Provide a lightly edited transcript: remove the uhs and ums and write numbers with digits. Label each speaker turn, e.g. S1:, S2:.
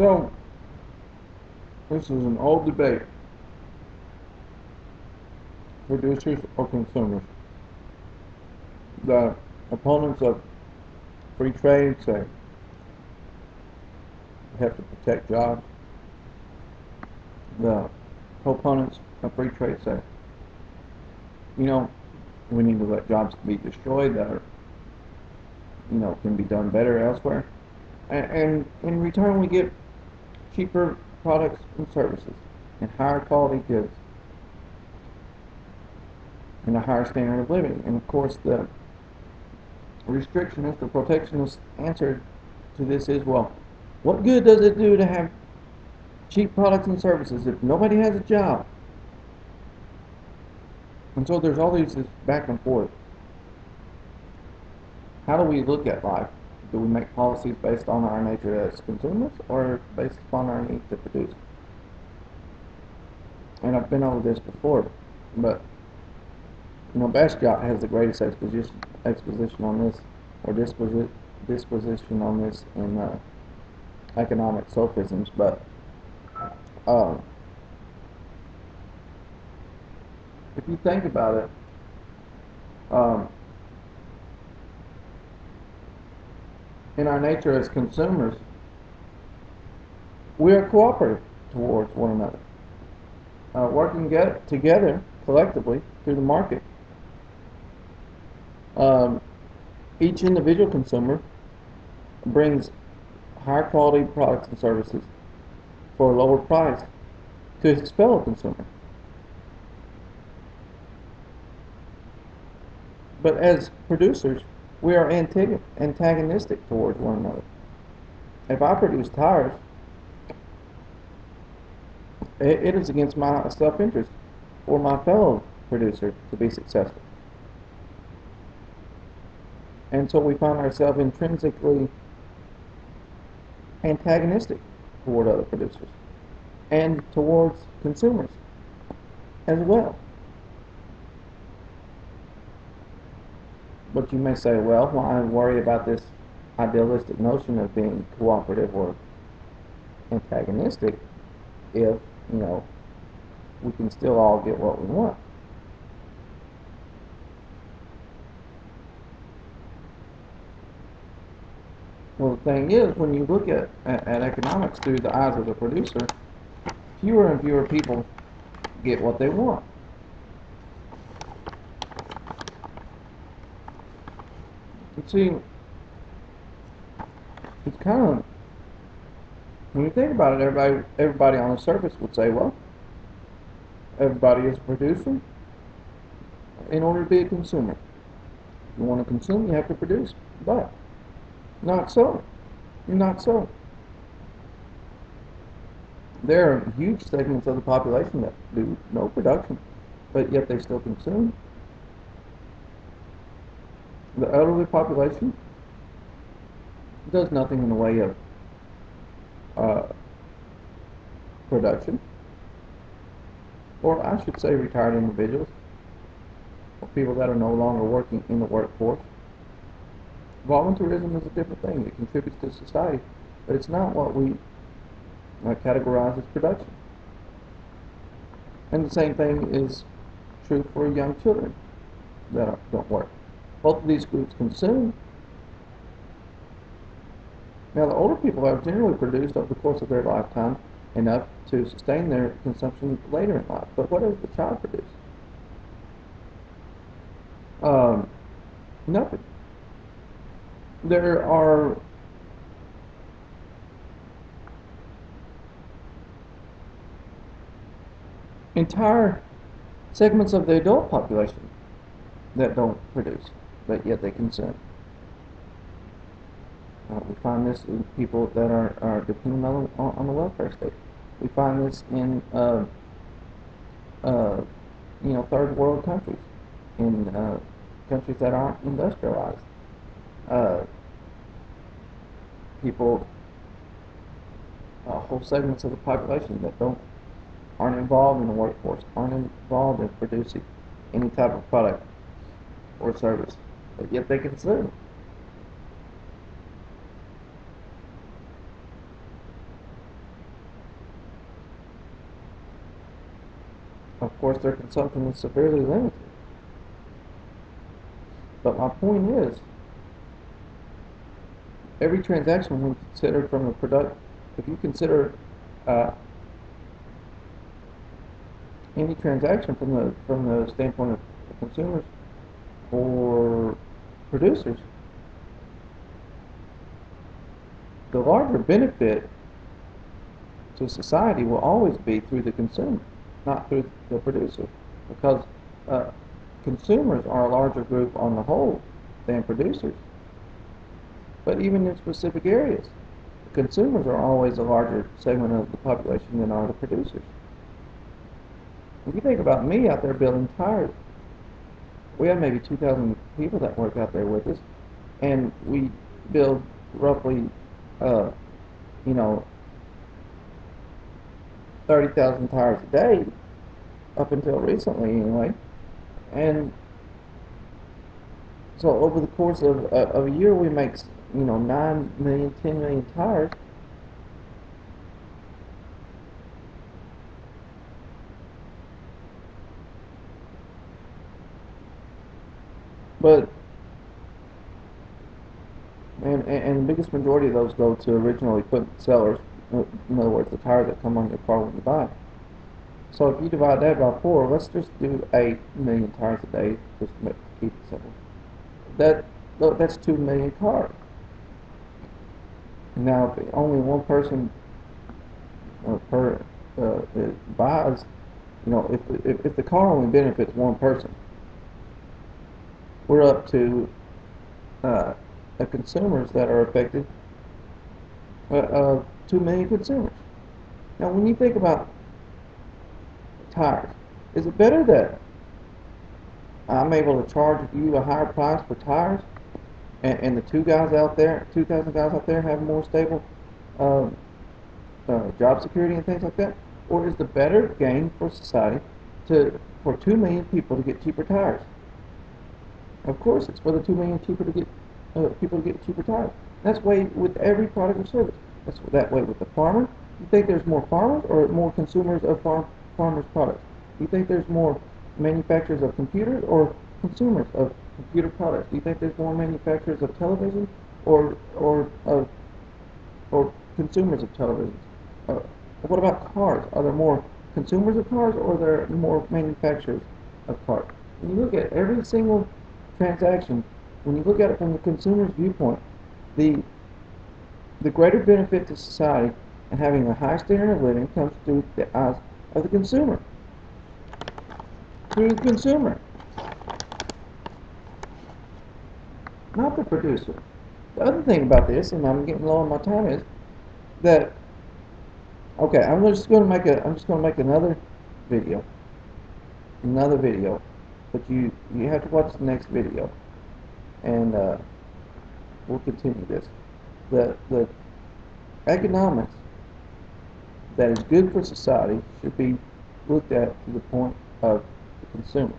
S1: So, this is an old debate. Producers or consumers? The opponents of free trade say we have to protect jobs. The proponents of free trade say, we need to let jobs be destroyed that are, can be done better elsewhere. And in return, we get cheaper products and services and higher quality goods and a higher standard of living. And of course, the restrictionist or protectionist answer to this is, well, what good does it do to have cheap products and services if nobody has a job? And so there's all this back and forth. How do we look at life? Do we make policies based on our nature as consumers or based upon our need to produce? And I've been over this before, but Bastiat has the greatest exposition on this, or disposition on this in economic sophisms. But if you think about it, in our nature as consumers, we are cooperative towards one another, working together collectively through the market. Each individual consumer brings higher quality products and services for a lower price to his fellow consumer. But as producers, we are antagonistic towards one another. If I produce tires, it is against my self-interest for my fellow producer to be successful. And so we find ourselves intrinsically antagonistic toward other producers and towards consumers as well. But you may say, well, why worry about this idealistic notion of being cooperative or antagonistic if, we can still all get what we want? Well, the thing is, when you look at economics through the eyes of the producer, fewer and fewer people get what they want. You see, it's kind of, when you think about it, everybody on the surface would say, well, everybody is a producer in order to be a consumer. If you want to consume, you have to produce. But not so. Not so. There are huge segments of the population that do no production, but yet they still consume. The elderly population does nothing in the way of production, or I should say retired individuals, or people that are no longer working in the workforce. Volunteerism is a different thing. It contributes to society, but it's not what we categorize as production. And the same thing is true for young children that don't work. Both of these groups consume. Now, the older people have generally produced over the course of their lifetime enough to sustain their consumption later in life. But what does the child produce? Nothing. There are entire segments of the adult population that don't produce, but yet they consume. We find this in people that are dependent on the welfare state. We find this in third world countries, in countries that aren't industrialized. People, whole segments of the population that aren't involved in the workforce, aren't involved in producing any type of product or service, but yet they consume. Of course, their consumption is severely limited. But my point is, every transaction when considered from a product, if you consider uh, any transaction from the standpoint of consumers or producers, the larger benefit to society will always be through the consumer, not through the producer, because uh, consumers are a larger group on the whole than producers. But even in specific areas, consumers are always a larger segment of the population than are the producers. If you think about me out there building tires, we have maybe 2,000 people that work out there with us, and we build roughly, uh, you know, 30,000 tires a day, up until recently anyway. And so over the course of a year, we make, 9 million, 10 million tires. But and the biggest majority of those go to original equipment sellers. In other words, the tires that come on your car when you buy it. So if you divide that by 4, let's just do 8 million tires a day, just to keep it simple. That's 2 million cars. Now, if only one person per buys, if the car only benefits one person, we're up to the consumers that are affected, 2 million consumers. Now, when you think about tires, is it better that I'm able to charge you a higher price for tires, and the 2,000 guys out there have more stable job security and things like that? Or is the better gain for society for 2 million people to get cheaper tires? Of course, it's for the 2 million people to get cheaper tires. That's way with every product or service. That's that way with the farmer. You think there's more farmers or more consumers of farmers' products? You think there's more manufacturers of computers or consumers of computer products? Do you think there's more manufacturers of television or consumers of television? What about cars? Are there more consumers of cars or are there more manufacturers of cars? When you look at every single transaction, when you look at it from the consumer's viewpoint, the greater benefit to society and having a high standard of living comes through the eyes of the consumer. Through the consumer, not the producer. The other thing about this, and I'm getting low on my time, is that okay, I'm just going to make another video, but you have to watch the next video, and we'll continue this. The economics that is good for society should be looked at to the point of the consumer.